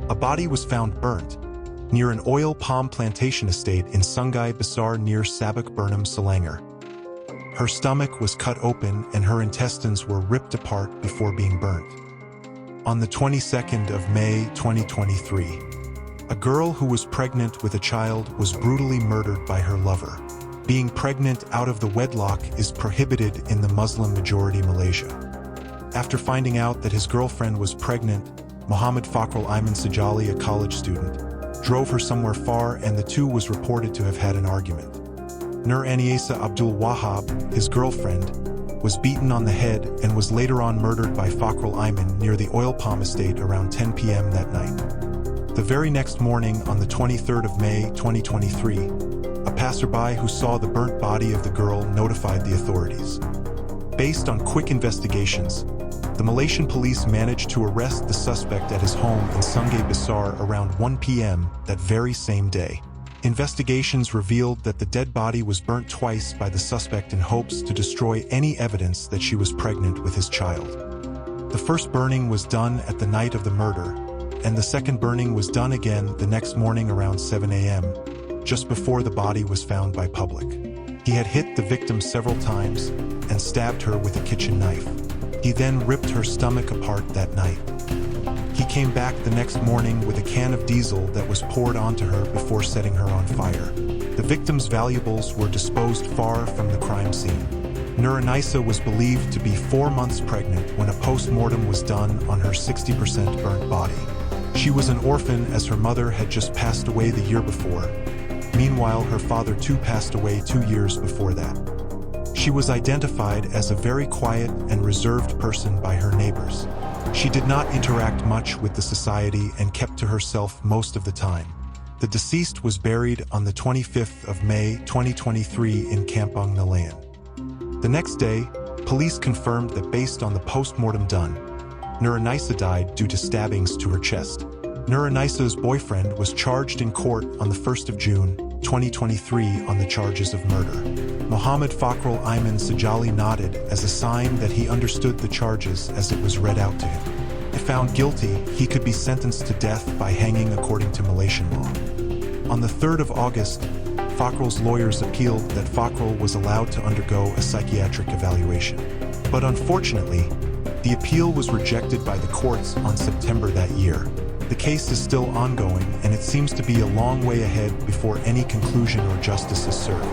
A body was found burnt near an oil palm plantation estate in Sungai Besar near Sabak Burnham, Selangor. Her stomach was cut open and her intestines were ripped apart before being burnt. On the 22nd of May 2023, a girl who was pregnant with a child was brutally murdered by her lover. Being pregnant out of the wedlock is prohibited in the Muslim-majority Malaysia. After finding out that his girlfriend was pregnant, Muhammad Fakhrul Iman Sajali, a college student, drove her somewhere far and the two was reported to have had an argument. Nur Aniesa Abdul Wahab, his girlfriend, was beaten on the head and was later on murdered by Fakhrul Iman near the oil palm estate around 10 p.m. that night. The very next morning, on the 23rd of May 2023, a passerby who saw the burnt body of the girl notified the authorities. Based on quick investigations, the Malaysian police managed to arrest the suspect at his home in Sungai Besar around 1 p.m. that very same day. Investigations revealed that the dead body was burnt twice by the suspect in hopes to destroy any evidence that she was pregnant with his child. The first burning was done at the night of the murder, and the second burning was done again the next morning around 7 a.m., just before the body was found by public. He had hit the victim several times and stabbed her with a kitchen knife. He then ripped her stomach apart that night. He came back the next morning with a can of diesel that was poured onto her before setting her on fire. The victim's valuables were disposed far from the crime scene. Nur Aniesa was believed to be 4 months pregnant when a post-mortem was done on her 60% burnt body. She was an orphan as her mother had just passed away the year before. Meanwhile, her father too passed away 2 years before that. She was identified as a very quiet and reserved person by her neighbors. She did not interact much with the society and kept to herself most of the time. The deceased was buried on the 25th of May 2023 in Kampung Nelayan. The next day, police confirmed that based on the post-mortem done, Nur Aniesa died due to stabbings to her chest. Nur Aniesa's boyfriend was charged in court on the 1st of June 2023 on the charges of murder. Muhammad Fakhrul Iman Sajali nodded as a sign that he understood the charges as it was read out to him. If found guilty, he could be sentenced to death by hanging according to Malaysian law. On the 3rd of August, Fakhrul's lawyers appealed that Fakhrul was allowed to undergo a psychiatric evaluation. But unfortunately, the appeal was rejected by the courts on September that year. The case is still ongoing and it seems to be a long way ahead before any conclusion or justice is served.